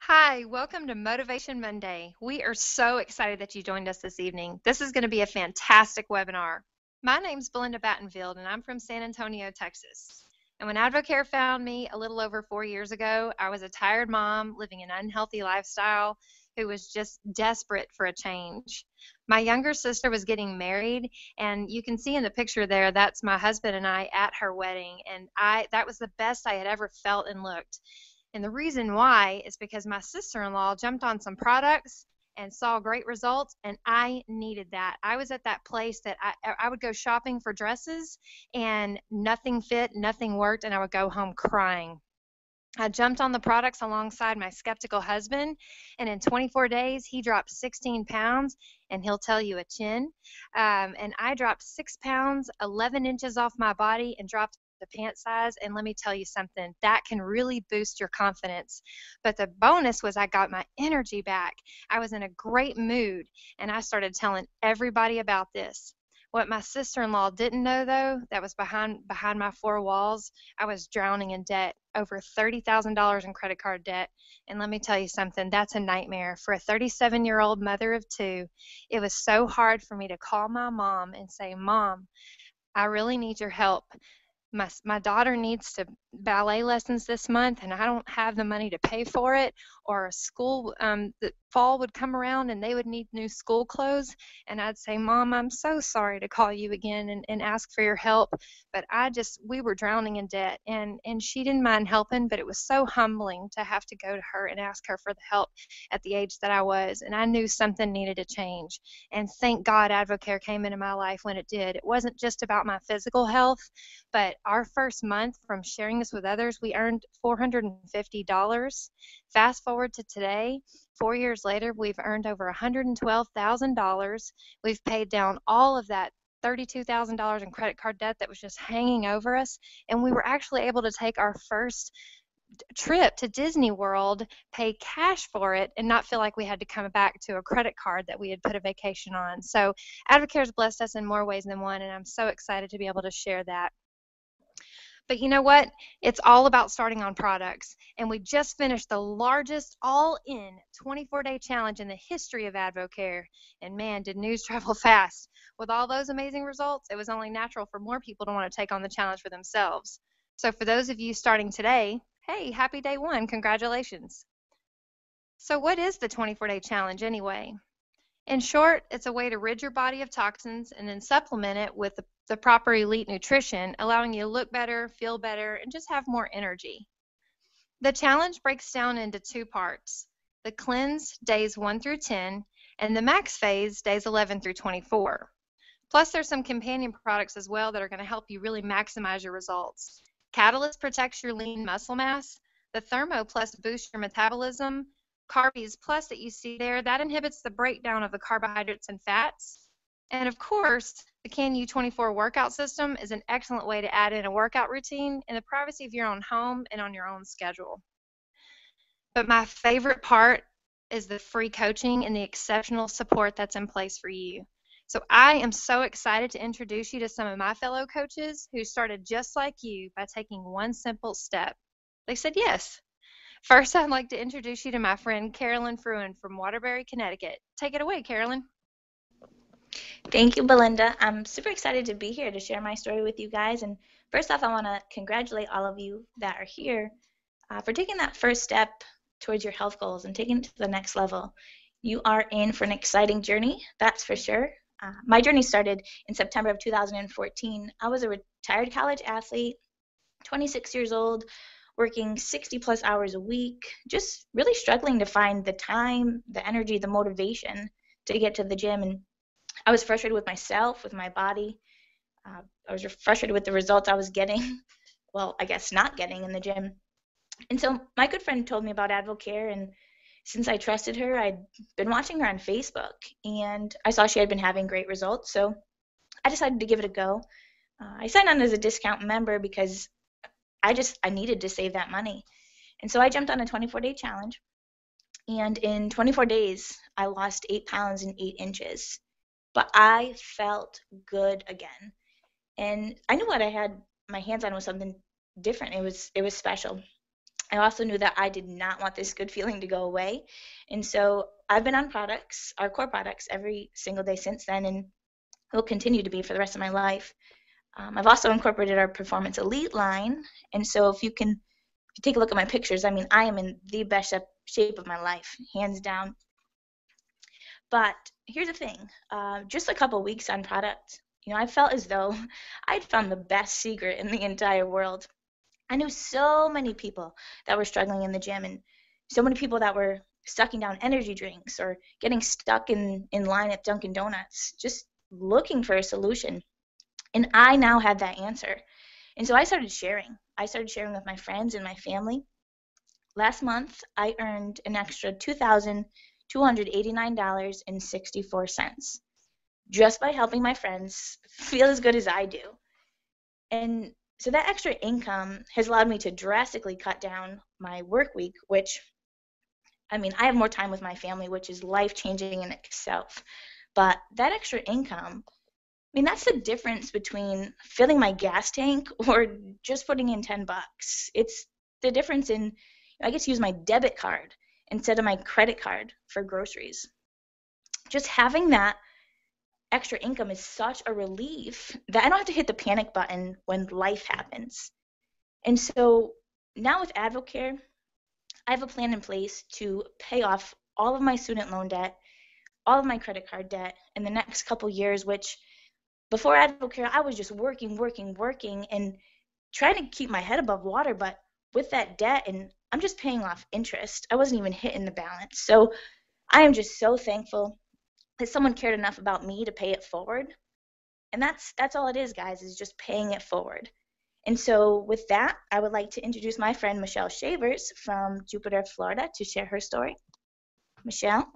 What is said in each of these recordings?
Hi, welcome to Motivation Monday. We are so excited that you joined us this evening. This is going to be a fantastic webinar. My name's Belinda Battenfield, and I'm from San Antonio, Texas. And when Advocare found me a little over 4 years ago, I was a tired mom living an unhealthy lifestyle who was just desperate for a change. My younger sister was getting married, and you can see in the picture there, that's my husband and I at her wedding. And that was the best I had ever felt and looked. And the reason why is because my sister-in-law jumped on some products and saw great results, and I needed that. I was at that place that I would go shopping for dresses, and nothing fit, nothing worked, and I would go home crying. I jumped on the products alongside my skeptical husband, and in 24 days, he dropped 16 pounds, and he'll tell you a chin. And I dropped 6 pounds, 11 inches off my body, and dropped the pant size. And let me tell you something, that can really boost your confidence. But the bonus was I got my energy back. I was in a great mood, and I started telling everybody about this. What my sister-in-law didn't know, though, that was behind my four walls, I was drowning in debt, over $30,000 in credit card debt. And let me tell you something, that's a nightmare. For a 37-year-old mother of two, it was so hard for me to call my mom and say, Mom, I really need your help. My daughter needs to ballet lessons this month, and I don't have the money to pay for it. Or school, the fall would come around and they would need new school clothes, and I'd say, Mom, I'm so sorry to call you again and ask for your help, but we were drowning in debt, and she didn't mind helping, but it was so humbling to have to go to her and ask her for the help at the age that I was, and I knew something needed to change. And thank God Advocare came into my life when it did. It wasn't just about my physical health, but our first month from sharing this with others, we earned $450. Fast forward to today, 4 years later, we've earned over $112,000. We've paid down all of that $32,000 in credit card debt that was just hanging over us, and we were actually able to take our first trip to Disney World, pay cash for it, and not feel like we had to come back to a credit card that we had put a vacation on. So Advocare has blessed us in more ways than one, and I'm so excited to be able to share that. But you know what? It's all about starting on products. And we just finished the largest all-in 24-day challenge in the history of Advocare. And man, did news travel fast. With all those amazing results, it was only natural for more people to want to take on the challenge for themselves. So for those of you starting today, hey, happy day one. Congratulations. So what is the 24-day challenge anyway? In short, it's a way to rid your body of toxins and then supplement it with the proper elite nutrition, allowing you to look better, feel better, and just have more energy. The challenge breaks down into two parts: the cleanse, days 1 through 10, and the max phase, days 11 through 24. Plus, there's some companion products as well that are going to help you really maximize your results. Catalyst protects your lean muscle mass. The Thermo Plus boosts your metabolism. Carbies Plus that you see there, that inhibits the breakdown of the carbohydrates and fats. And of course, the Can U24 workout system is an excellent way to add in a workout routine in the privacy of your own home and on your own schedule. But my favorite part is the free coaching and the exceptional support that's in place for you. So I am so excited to introduce you to some of my fellow coaches who started just like you by taking one simple step. They said yes. First, I'd like to introduce you to my friend Carolyn Fruin from Waterbury, Connecticut. Take it away, Carolyn. Thank you, Belinda. I'm super excited to be here to share my story with you guys. And first off, I want to congratulate all of you that are here for taking that first step towards your health goals and taking it to the next level. You are in for an exciting journey, that's for sure. My journey started in September of 2014. I was a retired college athlete, 26 years old, working 60 plus hours a week, just really struggling to find the time, the energy, the motivation to get to the gym. And I was frustrated with myself, with my body. I was frustrated with the results I was getting, well, I guess not getting in the gym. And so my good friend told me about Advocare, and since I trusted her, I'd been watching her on Facebook, and I saw she had been having great results, so I decided to give it a go. I signed on as a discount member because I needed to save that money. And so I jumped on a 24-day challenge, and in 24 days, I lost 8 pounds and 8 inches. But I felt good again. And I knew what I had my hands on was something different. It was special. I also knew that I did not want this good feeling to go away. And so I've been on products, our core products, every single day since then, and will continue to be for the rest of my life. I've also incorporated our Performance Elite line. And so if you take a look at my pictures, I mean, I am in the best shape of my life, hands down. But here's the thing, just a couple weeks on product, I felt as though I'd found the best secret in the entire world. I knew so many people that were struggling in the gym, and so many people that were sucking down energy drinks or getting stuck in line at Dunkin' Donuts, just looking for a solution. And I now had that answer. And so I started sharing. I started sharing with my friends and my family. Last month, I earned an extra $2,289.64 just by helping my friends feel as good as I do. And so that extra income has allowed me to drastically cut down my work week, which, I mean, I have more time with my family, which is life-changing in itself. But that extra income, I mean, that's the difference between filling my gas tank or just putting in $10. It's the difference in, I get to use my debit card instead of my credit card for groceries. Just having that extra income is such a relief that I don't have to hit the panic button when life happens. And so now with Advocare, I have a plan in place to pay off all of my student loan debt, all of my credit card debt in the next couple years, which before Advocare, I was just working, and trying to keep my head above water. But with that debt, and I'm just paying off interest, I wasn't even hitting the balance. So I am just so thankful that someone cared enough about me to pay it forward. And that's all it is, guys, is just paying it forward. And so with that, I would like to introduce my friend Michelle Shavers from Jupiter, Florida, to share her story. Michelle?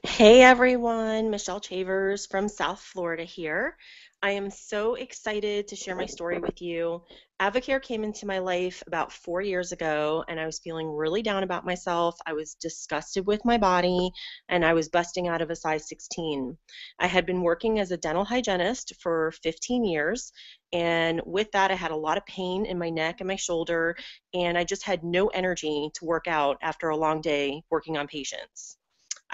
Hey everyone, Michelle Chavers from South Florida here. I am so excited to share my story with you. Advocare came into my life about 4 years ago, and I was feeling really down about myself. I was disgusted with my body, and I was busting out of a size 16. I had been working as a dental hygienist for 15 years, and with that I had a lot of pain in my neck and my shoulder, and I just had no energy to work out after a long day working on patients.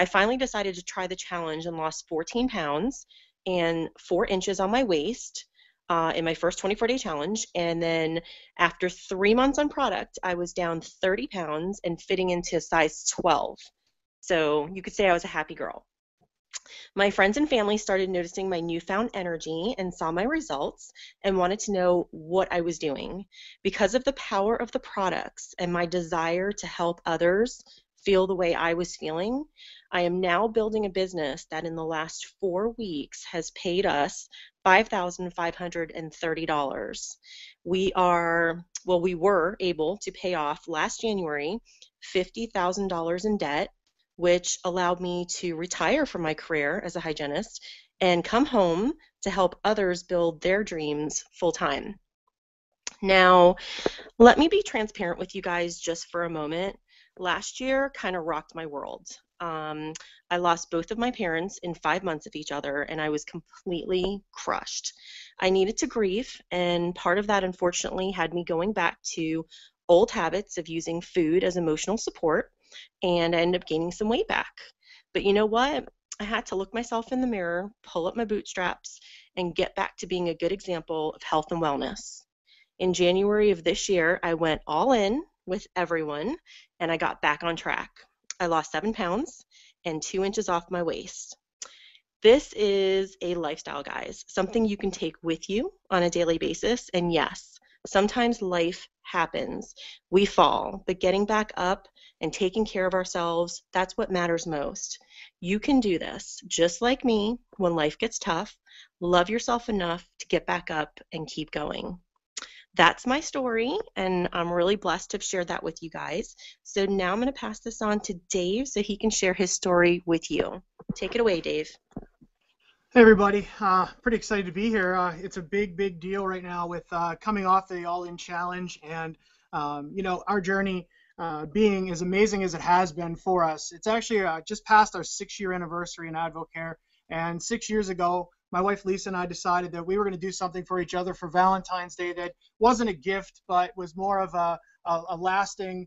I finally decided to try the challenge and lost 14 pounds and 4 inches on my waist in my first 24-day challenge. And then after 3 months on product, I was down 30 pounds and fitting into a size 12. So you could say I was a happy girl. My friends and family started noticing my newfound energy and saw my results and wanted to know what I was doing. Because of the power of the products and my desire to help others feel the way I was feeling, I am now building a business that in the last 4 weeks has paid us $5,530. We were able to pay off last January $50,000 in debt, which allowed me to retire from my career as a hygienist and come home to help others build their dreams full time. Now, let me be transparent with you guys just for a moment. Last year kind of rocked my world. I lost both of my parents in 5 months of each other, and I was completely crushed. I needed to grieve, and part of that, unfortunately, had me going back to old habits of using food as emotional support, and I ended up gaining some weight back. But you know what? I had to look myself in the mirror, pull up my bootstraps, and get back to being a good example of health and wellness. In January of this year, I went all in with everyone, and I got back on track. I lost 7 pounds and 2 inches off my waist. This is a lifestyle, guys, something you can take with you on a daily basis. And yes, sometimes life happens. We fall, but getting back up and taking care of ourselves, that's what matters most. You can do this, just like me, when life gets tough. Love yourself enough to get back up and keep going. That's my story, and I'm really blessed to have shared that with you guys. So now I'm going to pass this on to Dave so he can share his story with you. Take it away, Dave. Hey everybody, pretty excited to be here. It's a big deal right now with coming off the All-In Challenge, and our journey being as amazing as it has been for us. It's actually just past our 6-year anniversary in Advocare, and 6 years ago, my wife Lisa and I decided that we were going to do something for each other for Valentine's Day that wasn't a gift, but was more of a a lasting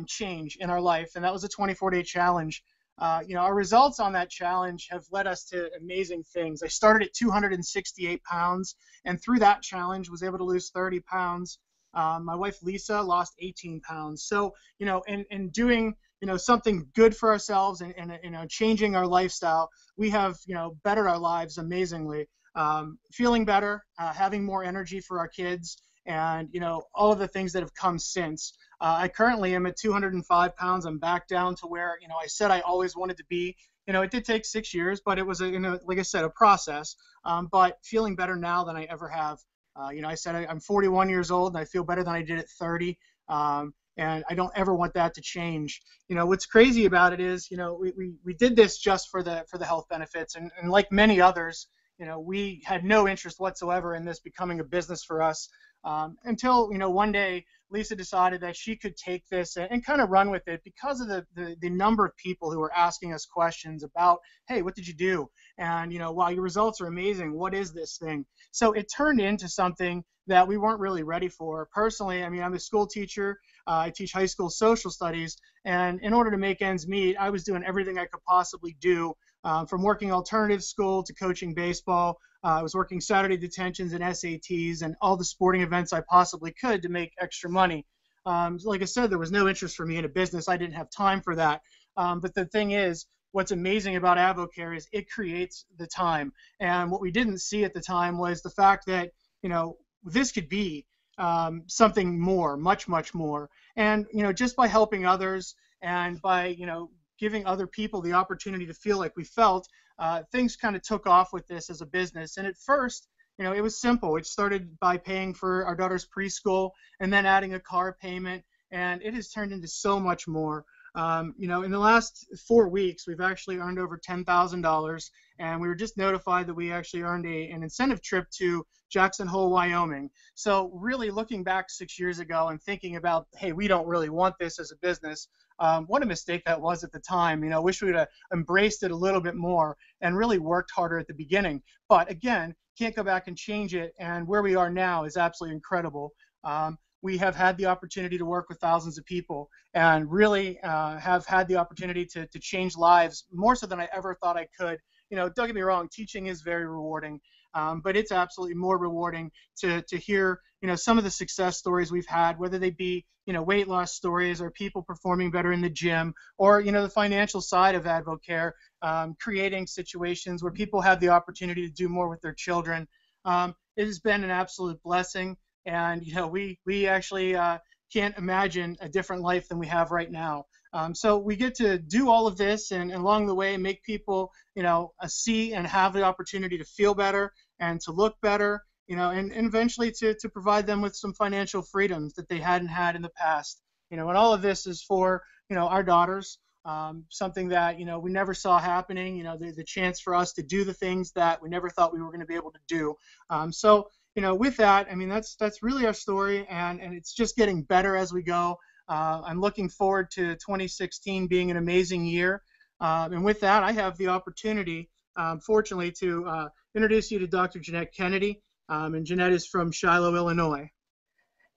change in our life, and that was a 24-day challenge. Our results on that challenge have led us to amazing things. I started at 268 pounds, and through that challenge was able to lose 30 pounds. My wife Lisa lost 18 pounds. So, in doing, something good for ourselves and changing our lifestyle, we have, bettered our lives amazingly. Feeling better, having more energy for our kids, and, all of the things that have come since. I currently am at 205 pounds. I'm back down to where, I said I always wanted to be. It did take 6 years, but it was, like I said, a process. But feeling better now than I ever have. I said I'm 41 years old, and I feel better than I did at 30. And I don't ever want that to change. What's crazy about it is, we did this just for the health benefits, and like many others, we had no interest whatsoever in this becoming a business for us. Until one day Lisa decided that she could take this and kind of run with it because of the number of people who were asking us questions about, hey, what did you do? And wow, your results are amazing. What is this thing? So it turned into something that we weren't really ready for. Personally, I'm a school teacher. I teach high school social studies, and in order to make ends meet, I was doing everything I could possibly do, from working alternative school to coaching baseball. I was working Saturday detentions and SATs and all the sporting events I possibly could to make extra money. Like I said, there was no interest for me in a business. I didn't have time for that. But the thing is, what's amazing about AdvoCare is it creates the time. And what we didn't see at the time was the fact that, this could be something more, much, much more. And, just by helping others and by, giving other people the opportunity to feel like we felt, things kind of took off with this as a business. And at first, it was simple. It started by paying for our daughter's preschool and then adding a car payment, and it has turned into so much more. In the last 4 weeks, we've actually earned over $10,000, and we were just notified that we actually earned an incentive trip to Jackson Hole, Wyoming. So really looking back 6 years ago and thinking about, hey, we don't really want this as a business. What a mistake that was at the time. Wish we would have embraced it a little bit more and really worked harder at the beginning. But again, can't go back and change it. And where we are now is absolutely incredible. We have had the opportunity to work with thousands of people and really have had the opportunity to change lives more so than I ever thought I could. Don't get me wrong, teaching is very rewarding, but it's absolutely more rewarding to hear, some of the success stories we've had, whether they be, weight loss stories or people performing better in the gym, or, the financial side of AdvoCare, creating situations where people have the opportunity to do more with their children. It has been an absolute blessing. And, we actually can't imagine a different life than we have right now. So we get to do all of this and along the way make people, see and have the opportunity to feel better and to look better, and eventually to provide them with some financial freedoms that they hadn't had in the past. And all of this is for, our daughters, something that, we never saw happening, the chance for us to do the things that we never thought we were going to be able to do. So with that, that's really our story, and it's just getting better as we go. I'm looking forward to 2016 being an amazing year. And with that, I have the opportunity, fortunately, to introduce you to Dr. Jeannette Kennedy. And Jeannette is from Shiloh, Illinois.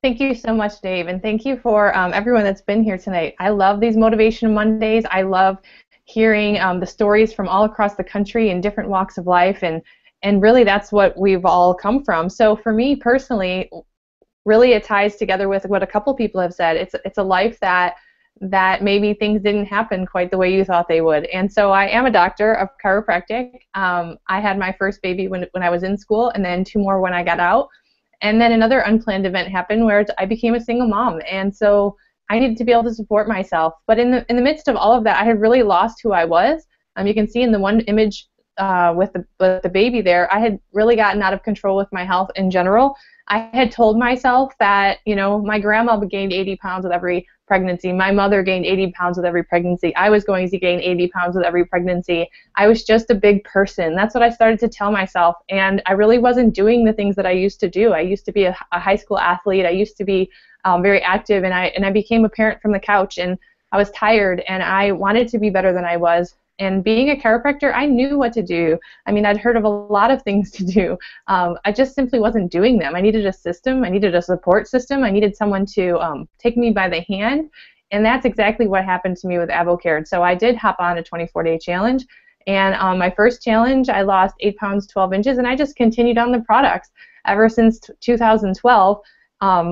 Thank you so much, Dave, and thank you for everyone that's been here tonight. I love these Motivation Mondays. I love hearing the stories from all across the country in different walks of life, and really that's what we've all come from. So for me personally, really it ties together with what a couple people have said. It's a life that maybe things didn't happen quite the way you thought they would. And so I am a doctor of chiropractic. I had my first baby when I was in school, and then 2 more when I got out. And then another unplanned event happened where I became a single mom. And so I needed to be able to support myself. But in the midst of all of that, I had really lost who I was. You can see in the one image with the baby there, I had really gotten out of control with my health in general. I had told myself that, my grandma gained 80 pounds with every pregnancy. My mother gained 80 pounds with every pregnancy. I was going to gain 80 pounds with every pregnancy. I was just a big person. That's what I started to tell myself. And I really wasn't doing the things that I used to do. I used to be a high school athlete. I used to be very active, and I became a parent from the couch, and I was tired, and I wanted to be better than I was. And being a chiropractor, I knew what to do. I mean, I'd heard of a lot of things to do. I just simply wasn't doing them. I needed a system. I needed a support system. I needed someone to take me by the hand. And that's exactly what happened to me with AvoCare. And so I did hop on a 24-day challenge. And my first challenge, I lost 8 pounds, 12 inches, and I just continued on the products ever since 2012.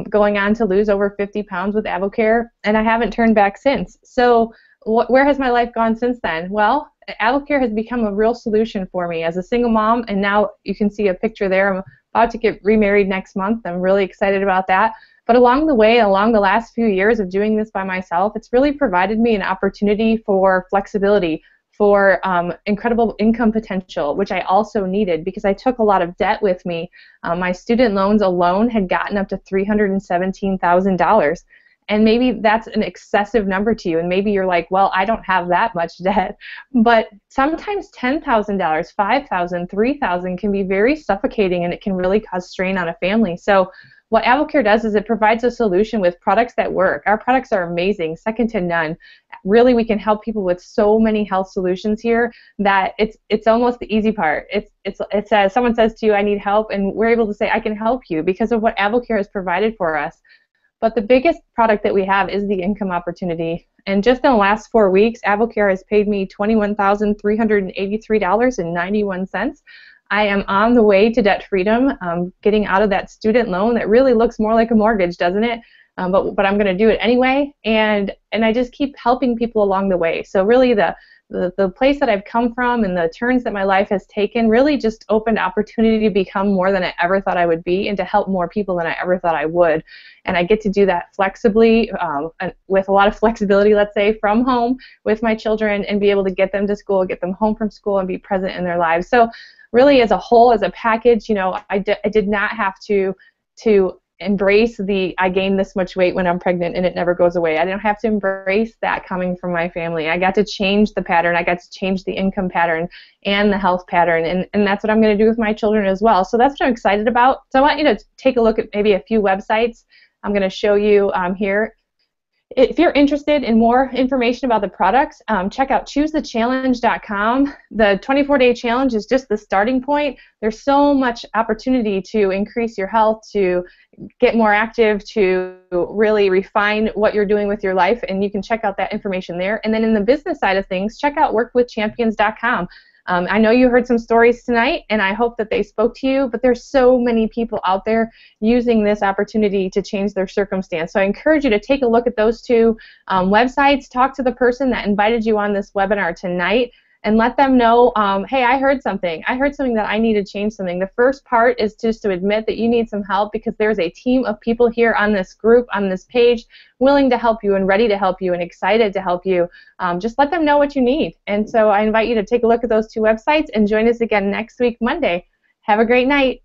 Going on to lose over 50 pounds with AvoCare, and I haven't turned back since. So where has my life gone since then? Well, AvoCare has become a real solution for me as a single mom, and now you can see a picture there. I'm about to get remarried next month. I'm really excited about that. But along the way, along the last few years of doing this by myself, it's really provided me an opportunity for flexibility, for incredible income potential, which I also needed because I took a lot of debt with me. My student loans alone had gotten up to $317,000. And maybe that's an excessive number to you, and maybe you're like, well, I don't have that much debt. But sometimes $10,000, $5,000, $3,000 can be very suffocating, and it can really cause strain on a family. So what AvoCare does is it provides a solution with products that work. Our products are amazing, second to none. Really, we can help people with so many health solutions here that it's almost the easy part. It says, someone says to you, I need help, and we're able to say, I can help you because of what AvoCare has provided for us. But the biggest product that we have is the income opportunity. And just in the last 4 weeks, AvoCare has paid me $21,383.91. I am on the way to debt freedom, getting out of that student loan that really looks more like a mortgage, doesn't it? But I'm going to do it anyway, and I just keep helping people along the way. So really the place that I've come from and the turns that my life has taken really just opened opportunity to become more than I ever thought I would be and to help more people than I ever thought I would. And I get to do that flexibly, with a lot of flexibility, let's say, from home with my children and be able to get them to school, get them home from school, and be present in their lives. So really as a whole, as a package, I did not have to embrace I gained this much weight when I'm pregnant and it never goes away. I didn't have to embrace that coming from my family. I got to change the pattern. I got to change the income pattern and the health pattern, and that's what I'm going to do with my children as well. So that's what I'm excited about. So I want you to take a look at maybe a few websites I'm going to show you here. If you're interested in more information about the products, check out choosethechallenge.com. The 24-day challenge is just the starting point. There's so much opportunity to increase your health, to get more active, to really refine what you're doing with your life, and you can check out that information there. And then in the business side of things, check out workwithchampions.com. I know you heard some stories tonight, and I hope that they spoke to you, but there's so many people out there using this opportunity to change their circumstance. So I encourage you to take a look at those two websites, talk to the person that invited you on this webinar tonight, and let them know, hey, I heard something. I heard something that I need to change something. The first part is just to admit that you need some help, because there's a team of people here on this group, on this page, willing to help you and ready to help you and excited to help you. Just let them know what you need. And so I invite you to take a look at those two websites and join us again next week, Monday. Have a great night.